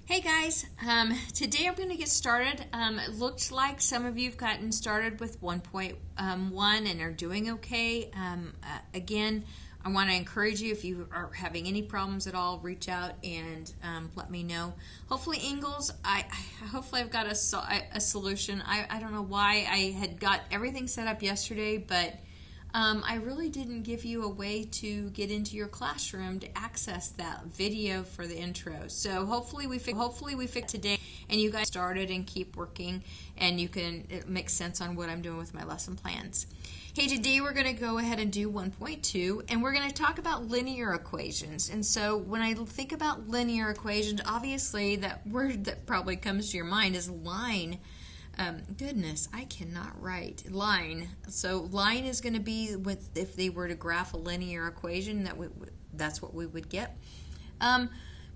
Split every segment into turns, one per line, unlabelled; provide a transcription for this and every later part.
Hey guys, today I'm going to get started. It looks like some of you have gotten started with 1.1 and are doing okay. Again, I want to encourage you, if you are having any problems at all, reach out and let me know. Hopefully, Ingalls, hopefully I've got a solution. I don't know why I had got everything set up yesterday, but I really didn't give you a way to get into your classroom to access that video for the intro. So hopefully we fix today, and you guys started and keep working, and it makes sense on what I'm doing with my lesson plans. Hey, today we're going to go ahead and do 1.2, and we're going to talk about linear equations. And so when I think about linear equations, obviously that word that probably comes to your mind is line. Goodness, I cannot write. Line. So line is going to be if they were to graph a linear equation, that's what we would get. We're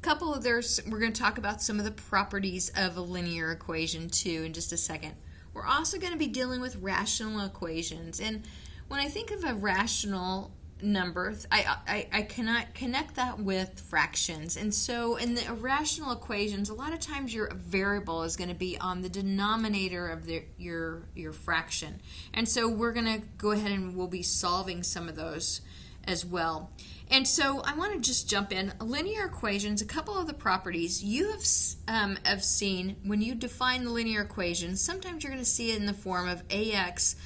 going to talk about some of the properties of a linear equation too in just a second. We're also going to be dealing with rational equations, and when I think of a rational number, I cannot connect that with fractions. And so in the irrational equations, a lot of times your variable is going to be on the denominator of your fraction. And so we're going to go ahead and we'll be solving some of those as well. And so I want to just jump in. Linear equations, a couple of the properties you have seen when you define the linear equation. Sometimes you're going to see it in the form of ax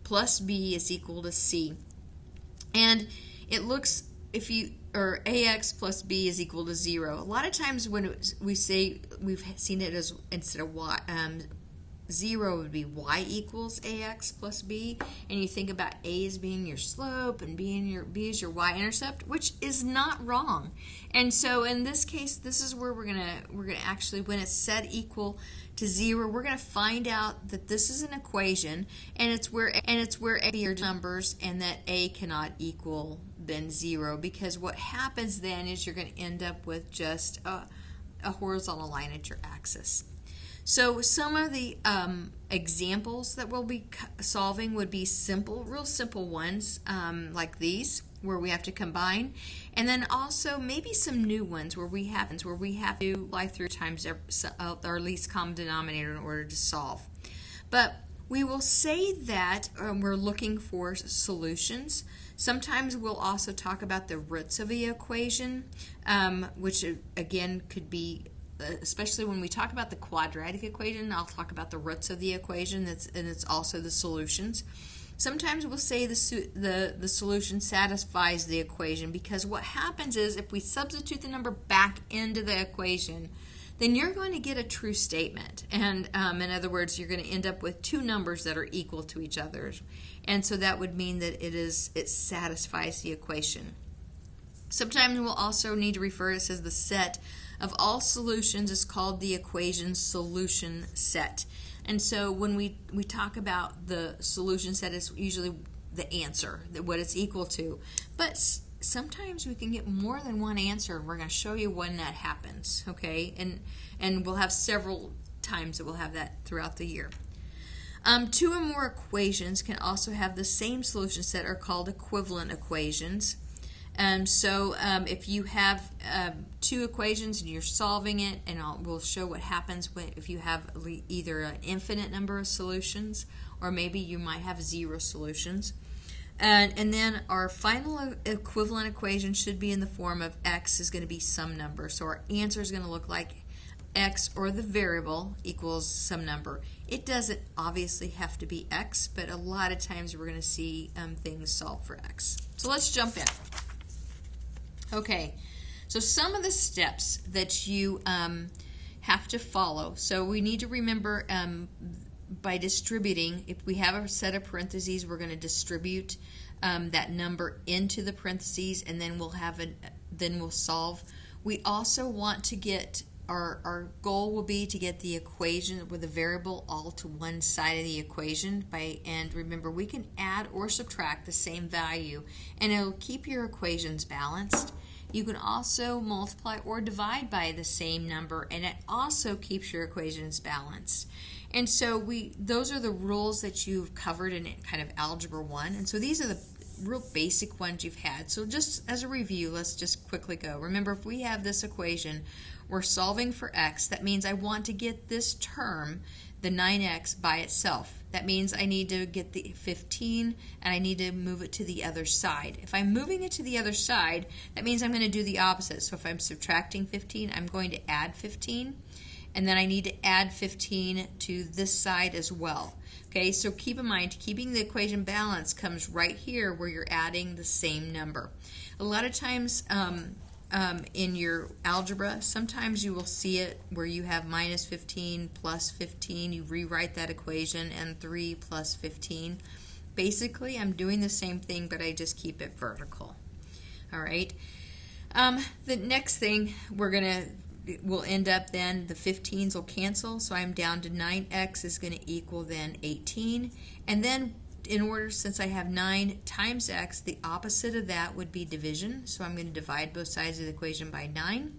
plus b is equal to c. And it looks, or ax plus b is equal to 0. A lot of times when we say, we've seen it as, instead of y, 0 would be y equals ax plus b, and you think about a as being your slope and b is your y-intercept, which is not wrong. And so in this case, this is where we're gonna actually, when it's set equal to 0, we're gonna find out that this is an equation, and it's where a, b are numbers, and that a cannot equal then 0, because what happens then is you're gonna end up with just a horizontal line at your axis. So some of the examples that we'll be solving would be real simple ones, like these, where we have to combine, and then also maybe some new ones where we have to fly through times our least common denominator in order to solve. But we will say that we're looking for solutions. Sometimes we'll also talk about the roots of the equation, which again could be, especially when we talk about the quadratic equation, I'll talk about the roots of the equation, and it's also the solutions. Sometimes we'll say the solution satisfies the equation, because what happens is if we substitute the number back into the equation, then you're going to get a true statement. And in other words, you're going to end up with two numbers that are equal to each other. And so that would mean that it satisfies the equation. Sometimes we'll also need to refer to it as the set of all solutions is called the equation solution set. And so when we talk about the solution set, is usually the answer, what it's equal to. But sometimes we can get more than one answer, and we're going to show you when that happens, okay? And we'll have several times that we'll have that throughout the year. Two or more equations can also have the same solution set, are called equivalent equations. So if you have two equations and you're solving it, and we'll show what happens if you have either an infinite number of solutions, or maybe you might have 0 solutions. And then our final equivalent equation should be in the form of x is going to be some number. So our answer is going to look like x, or the variable, equals some number. It doesn't obviously have to be x, but a lot of times we're going to see things solved for x. So let's jump in. Okay, so some of the steps that you have to follow. So we need to remember by distributing, if we have a set of parentheses, we're going to distribute that number into the parentheses, and then we'll solve. We also want to get, our goal will be to get the equation with the variable all to one side of the equation, and remember, we can add or subtract the same value, and it'll keep your equations balanced. You can also multiply or divide by the same number, and it also keeps your equations balanced. And so those are the rules that you've covered in kind of Algebra 1. And so these are real basic ones you've had. So just as a review, let's just quickly go. Remember, if we have this equation, we're solving for x. That means I want to get this term, the 9x, by itself. That means I need to get the 15 and I need to move it to the other side. If I'm moving it to the other side, that means I'm going to do the opposite. So if I'm subtracting 15, I'm going to add 15. And then I need to add 15 to this side as well. Okay, so keep in mind, keeping the equation balanced comes right here where you're adding the same number. A lot of times in your algebra, sometimes you will see it where you have minus 15 plus 15. You rewrite that equation, and 3 plus 15. Basically, I'm doing the same thing, but I just keep it vertical. All right. The next thing we'll end up then, the 15s will cancel, so I'm down to 9x is going to equal then 18. And then in order, since I have 9 times x, the opposite of that would be division. So I'm going to divide both sides of the equation by 9,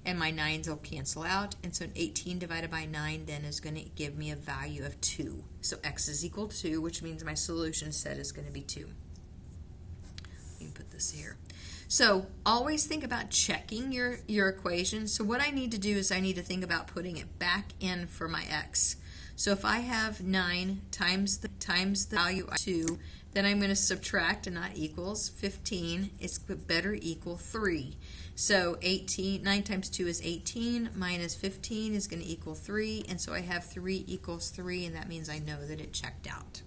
and my 9s will cancel out. And so 18 divided by 9 then is going to give me a value of 2. So x is equal to 2, which means my solution set is going to be 2. You can put this here. So always think about checking your equation. So what I need to do is I need to think about putting it back in for my x. So if I have 9 times the value of 2, then I'm going to subtract and not equals 15. It's better equal 3. So 9 times 2 is 18, minus 15 is going to equal 3, and so I have 3 equals 3, and that means I know that it checked out.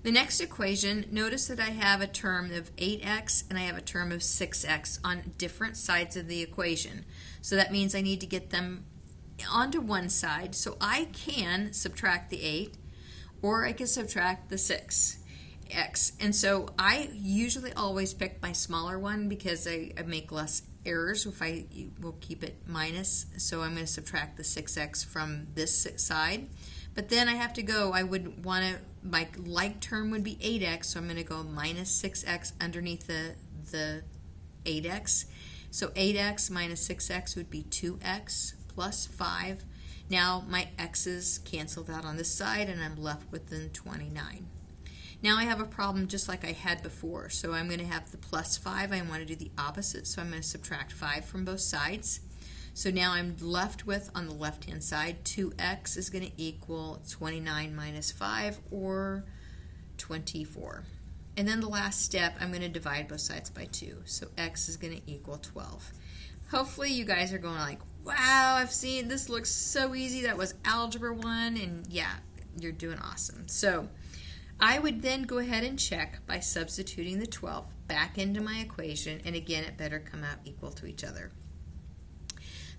The next equation, notice that I have a term of 8x and I have a term of 6x on different sides of the equation. So that means I need to get them onto one side. So I can subtract the 8, or I can subtract the 6x. And so I usually always pick my smaller one because I make less errors if I will keep it minus. So I'm going to subtract the 6x from this side. But then I have to go, I would want to, my like term would be 8x, so I'm going to go minus 6x underneath the 8x. So 8x minus 6x would be 2x plus 5. Now my x's canceled out on this side, and I'm left with the 29. Now I have a problem just like I had before. So I'm going to have the plus 5. I want to do the opposite, so I'm going to subtract 5 from both sides. So now I'm left with, on the left-hand side, 2x is going to equal 29 minus 5, or 24. And then the last step, I'm going to divide both sides by 2. So x is going to equal 12. Hopefully you guys are going like, wow, I've seen, this looks so easy. That was Algebra 1, and yeah, you're doing awesome. So I would then go ahead and check by substituting the 12 back into my equation, and again, it better come out equal to each other.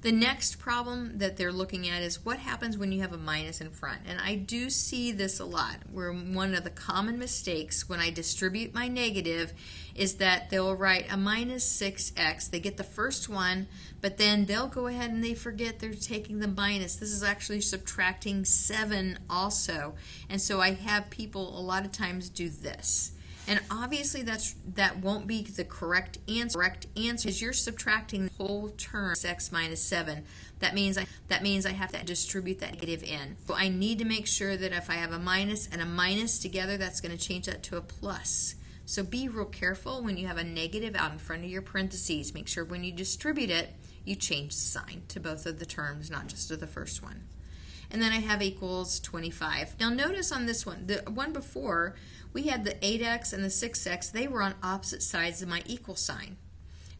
The next problem that they're looking at is what happens when you have a minus in front. And I do see this a lot, where one of the common mistakes when I distribute my negative is that they'll write a minus 6x. They get the first one, but then they'll go ahead and they forget they're taking the minus. This is actually subtracting 7 also. And so I have people a lot of times do this. And obviously that won't be the correct answer. Correct answer is you're subtracting the whole term 6x minus 7. That means I have to distribute that negative in. So I need to make sure that if I have a minus and a minus together, that's going to change that to a plus. So be real careful when you have a negative out in front of your parentheses. Make sure when you distribute it, you change the sign to both of the terms, not just to the first one. And then I have equals 25. Now notice on this one, the one before, we had the 8x and the 6x. They were on opposite sides of my equal sign.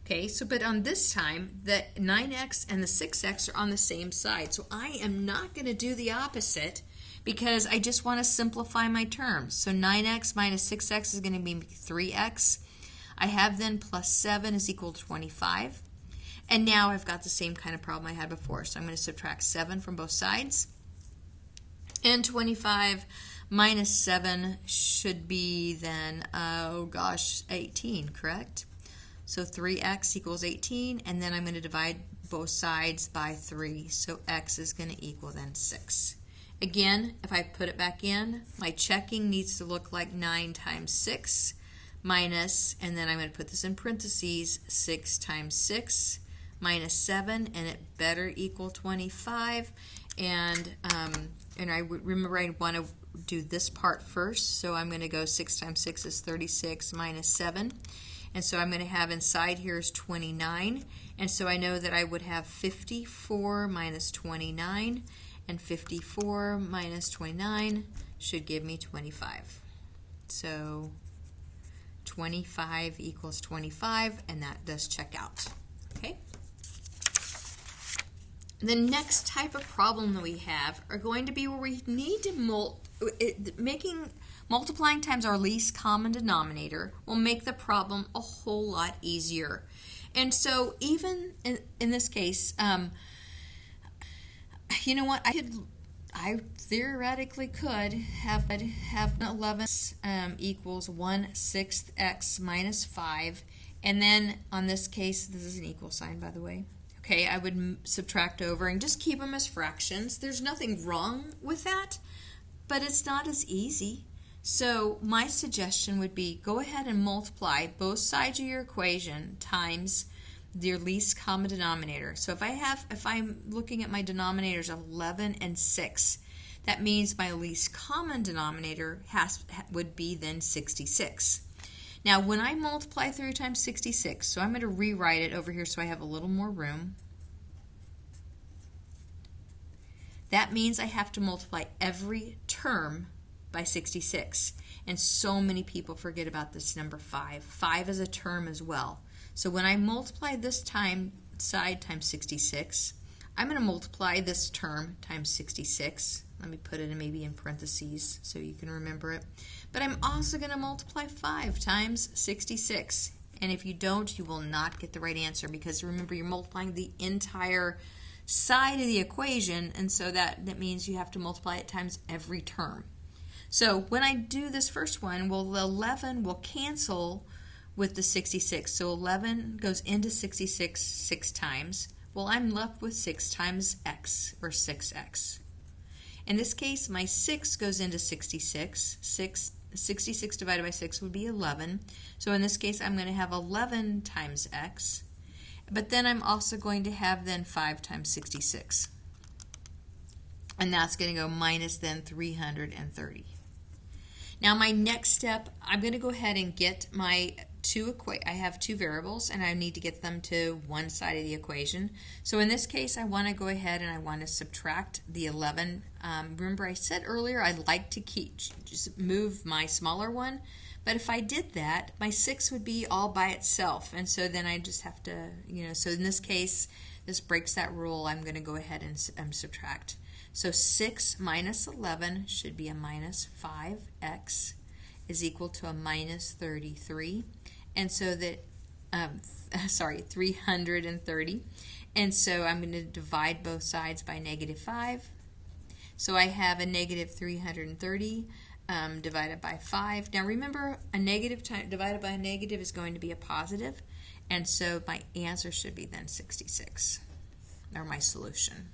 Okay, so but on this time, the 9x and the 6x are on the same side. So I am not going to do the opposite because I just want to simplify my terms. So 9x minus 6x is going to be 3x. I have then plus 7 is equal to 25. And now I've got the same kind of problem I had before. So I'm going to subtract 7 from both sides. And 25 minus 7 should be then, 18, correct? So 3x equals 18, and then I'm going to divide both sides by 3. So x is going to equal then 6. Again, if I put it back in, my checking needs to look like 9 times 6 minus, and then I'm going to put this in parentheses, 6 times 6 minus 7, and it better equal 25. And I would remember I want to do this part first. So I'm going to go 6 times 6 is 36 minus 7. And so I'm going to have inside here is 29. And so I know that I would have 54 minus 29. And 54 minus 29 should give me 25. So 25 equals 25, and that does check out. Okay. The next type of problem that we have are going to be where we need to multiplying times our least common denominator will make the problem a whole lot easier. And so even in this case, you know what, I theoretically could have 11 equals 1/6 x minus 5, and then on this case, this is an equal sign, by the way. Okay, I would subtract over and just keep them as fractions. There's nothing wrong with that, but it's not as easy. So my suggestion would be go ahead and multiply both sides of your equation times your least common denominator. So if I'm looking at my denominators of 11 and 6, that means my least common denominator would be then 66. Now when I multiply through times 66, so I'm going to rewrite it over here so I have a little more room. That means I have to multiply every term by 66. And so many people forget about this number 5. 5 is a term as well. So when I multiply this side times 66, I'm going to multiply this term times 66. Let me put it maybe in parentheses so you can remember it. But I'm also going to multiply 5 times 66. And if you don't, you will not get the right answer, because remember, you're multiplying the entire side of the equation, and so that means you have to multiply it times every term. So when I do this first one, well, the 11 will cancel with the 66. So 11 goes into 66 6 times. Well, I'm left with 6 times x, or 6x. In this case, my 6 goes into 66. 66 divided by 6 would be 11. So in this case, I'm going to have 11 times x. But then I'm also going to have then 5 times 66. And that's going to go minus then 330. Now my next step, I'm going to go ahead and get my I have two variables, and I need to get them to one side of the equation. So in this case, I want to go ahead and I want to subtract the 11. Remember I said earlier I'd like to just move my smaller one, but if I did that, my 6 would be all by itself, and so then I just have to, so in this case, this breaks that rule. I'm going to go ahead and subtract. So 6 minus 11 should be a minus 5x is equal to a minus 33. And so that, 330. And so I'm going to divide both sides by negative 5. So I have a negative 330 divided by 5. Now remember, a negative divided by a negative is going to be a positive. And so my answer should be then 66, or my solution.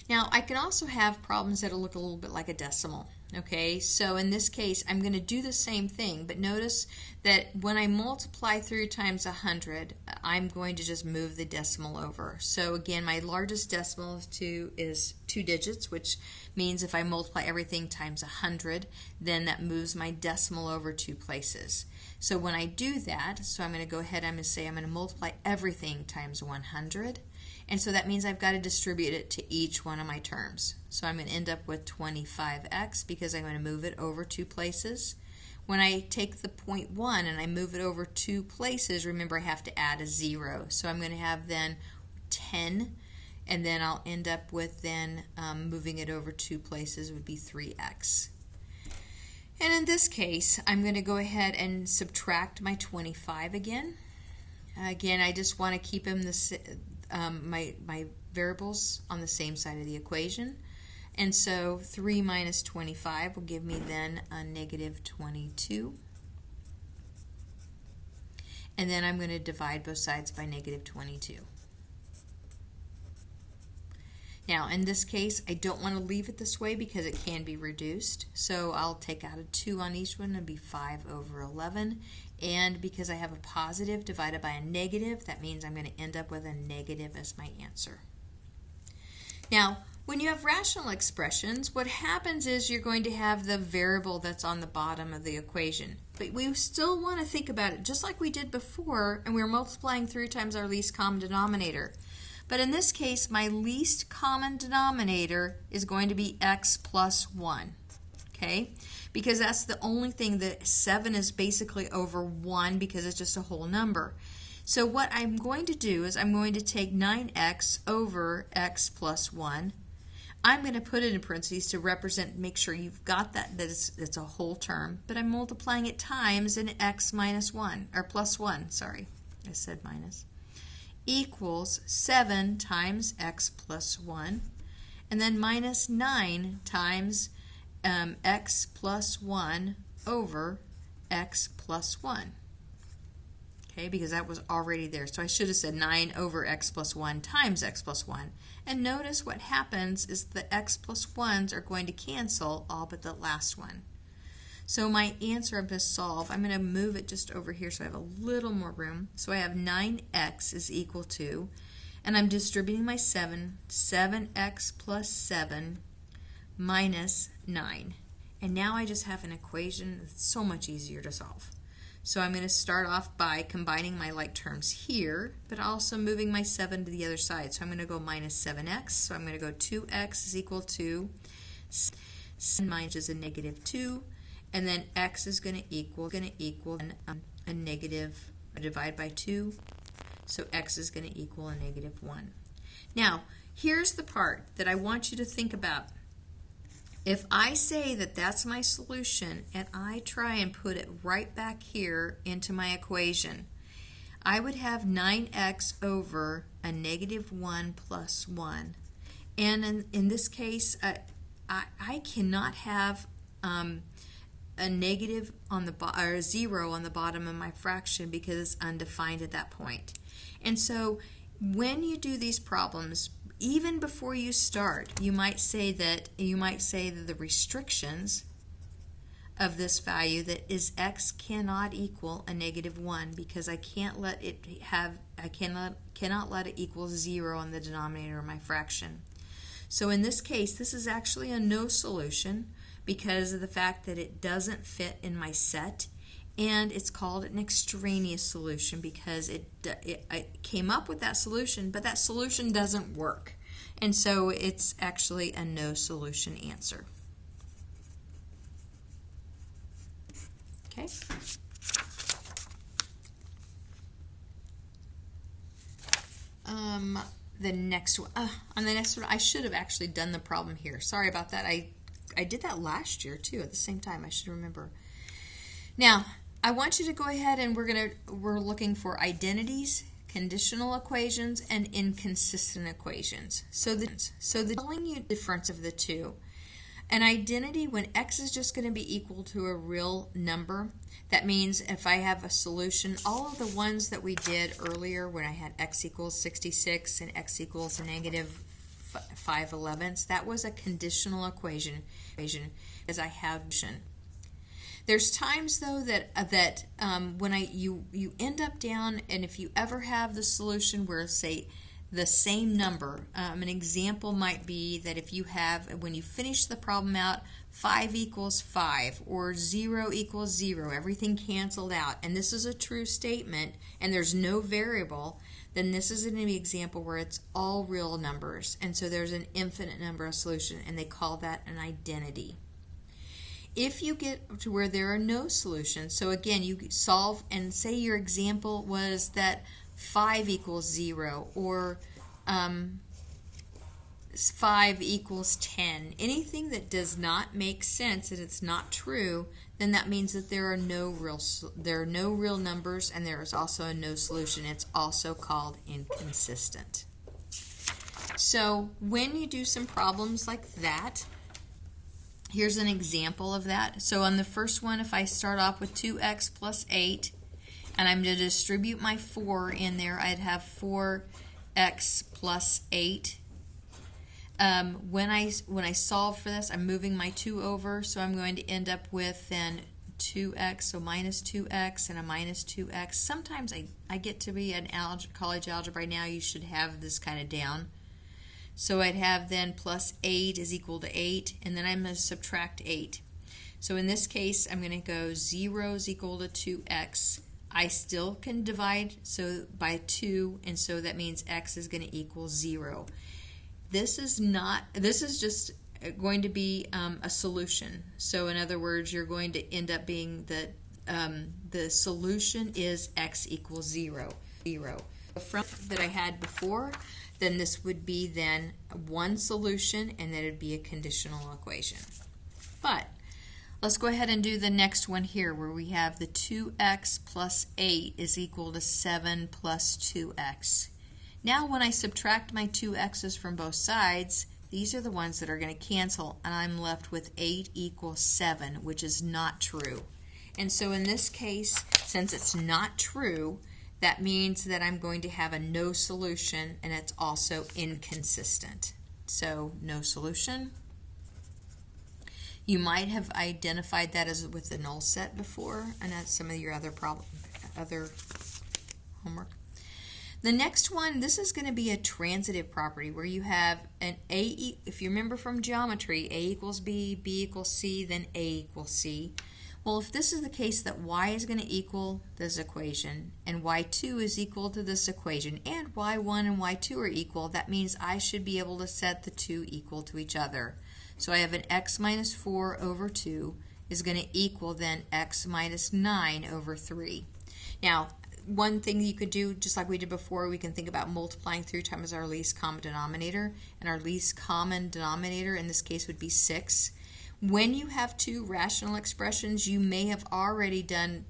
Now, I can also have problems that will look a little bit like a decimal. Okay, so in this case, I'm going to do the same thing, but notice that when I multiply through times 100, I'm going to just move the decimal over. So again, my largest decimal is 2 digits, which means if I multiply everything times 100, then that moves my decimal over 2 places. So when I do that, so I'm going to go ahead, I'm going to say I'm going to multiply everything times 100. And so that means I've got to distribute it to each one of my terms. So I'm going to end up with 25x because I'm going to move it over 2 places. When I take the 0.1 and I move it over 2 places, remember I have to add a 0. So I'm going to have then 10, and then I'll end up with then moving it over 2 places would be 3x. And in this case, I'm going to go ahead and subtract my 25 again. Again, I just want to keep them my variables on the same side of the equation. And so 3 minus 25 will give me then a negative 22. And then I'm going to divide both sides by negative 22. Now in this case, I don't want to leave it this way because it can be reduced. So I'll take out a 2 on each one. It'll be 5 over 11. And because I have a positive divided by a negative, that means I'm going to end up with a negative as my answer. Now, When you have rational expressions, what happens is you're going to have the variable that's on the bottom of the equation. But we still want to think about it just like we did before, and we were multiplying through times our least common denominator. But in this case, my least common denominator is going to be x plus 1. Okay? Because that's the only thing that 7 is basically over 1 because it's just a whole number. So what I'm going to do is I'm going to take 9x over x plus 1. I'm going to put it in parentheses to represent, make sure you've got that it's a whole term, but I'm multiplying it times an x minus 1, or plus 1, sorry, I said minus, equals 7 times x plus 1, and then minus 9 times x plus 1 over x plus 1. Okay, because that was already there. So I should have said 9 over x plus 1 times x plus 1. And notice what happens is the x plus 1s are going to cancel all but the last one. So my answer I'm going to solve, I'm going to move it just over here so I have a little more room. So I have 9x is equal to, and I'm distributing my 7x plus 7 minus 9. And now I just have an equation that's so much easier to solve. So I'm going to start off by combining my like terms here, but also moving my 7 to the other side. So I'm going to go minus 7x. So I'm going to go 2x is equal to 7 minus a negative 2, and then x is going to equal a negative, divide by 2. So x is going to equal a negative 1. Now, here's the part that I want you to think about. If I say that that's my solution and I try and put it right back here into my equation, I would have 9x over a negative 1 plus 1. And in this case, I cannot have a negative on the or a 0 on the bottom of my fraction because it's undefined at that point. And so when you do these problems, even before you start, you might say that the restrictions of this value that is x cannot equal a negative 1 because I cannot let it equal 0 on the denominator of my fraction. So in this case, this is actually a no solution because of the fact that it doesn't fit in my set, and it's called an extraneous solution because it came up with that solution, but that solution doesn't work. And so it's actually a no solution answer. Okay. The next one, on the next one, I should have actually done the problem here. Sorry about that. I did that last year too at the same time. I should remember. Now, I want you to go ahead and we're looking for identities, conditional equations, and inconsistent equations. So telling you the difference of the two. An identity, when x is just going to be equal to a real number, that means if I have a solution, all of the ones that we did earlier when I had x equals 66 and x equals a negative 5/11, that was a conditional equation as I have. There's times though that when you end up down, and if you ever have the solution where, say, the same number, an example might be that if you have, when you finish the problem out, 5 equals 5 or 0 equals 0, everything canceled out, and this is a true statement and there's no variable, then this is an example where it's all real numbers, and so there's an infinite number of solutions, and they call that an identity. If you get to where there are no solutions, so again, you solve and say your example was that 5 equals 0 or 5 equals 10, anything that does not make sense and it's not true, then that means that there are no real numbers, and there is also a no solution. It's also called inconsistent. So when you do some problems like that, here's an example of that. So on the first one, if I start off with 2x plus 8, and I'm to distribute my 4 in there, I'd have 4x plus 8. When I solve for this, I'm moving my 2 over, so I'm going to end up with then 2x, so minus 2x and a minus 2x. Sometimes I get to be in college algebra. Now you should have this kind of down. So I'd have then plus 8 is equal to 8, and then I'm going to subtract 8. So in this case, I'm going to go 0 is equal to 2x. I still can divide by 2, and so that means x is going to equal 0. This is just going to be a solution. So in other words, you're going to end up being the solution is x equals 0. From that I had before, then this would be then one solution, and then it would be a conditional equation. But let's go ahead and do the next one here, where we have the 2x plus 8 is equal to 7 plus 2x. Now when I subtract my 2x's from both sides, these are the ones that are going to cancel, and I'm left with 8 equals 7, which is not true. And so in this case, since it's not true, that means that I'm going to have a no solution, and it's also inconsistent. So no solution. You might have identified that as with the null set before, and that's some of your other homework. The next one, this is going to be a transitive property where you have an A, if you remember from geometry, A equals B, B equals C, then A equals C. Well, if this is the case that y is going to equal this equation, and y2 is equal to this equation, and y1 and y2 are equal, that means I should be able to set the two equal to each other. So I have an x minus 4 over 2 is going to equal then x minus 9 over 3. Now, one thing you could do, just like we did before, we can think about multiplying through times our least common denominator, and our least common denominator in this case would be 6. When you have two rational expressions, you may have already done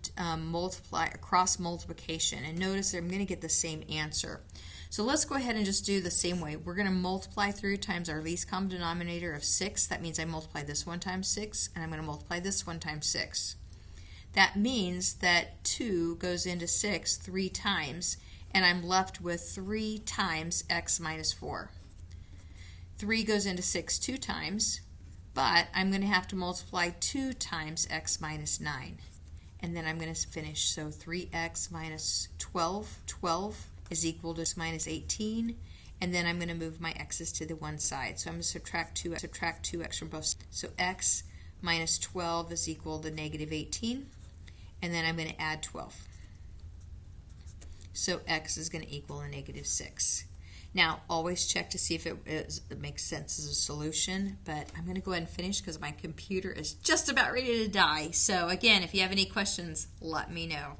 cross multiplication, and notice I'm going to get the same answer. So let's go ahead and just do the same way. We're going to multiply through times our least common denominator of 6. That means I multiply this one times 6, and I'm going to multiply this one times 6. That means that 2 goes into 6 3 times, and I'm left with 3 times x minus 4. 3 goes into 6 2 times, but I'm going to have to multiply 2 times x minus 9. And then I'm going to finish. So 3x minus 12 is equal to x minus 18. And then I'm going to move my x's to the one side. So I'm going to subtract 2x from both sides. So x minus 12 is equal to negative 18. And then I'm going to add 12. So x is going to equal a negative 6. Now, always check to see if it makes sense as a solution, but I'm going to go ahead and finish because my computer is just about ready to die. So again, if you have any questions, let me know.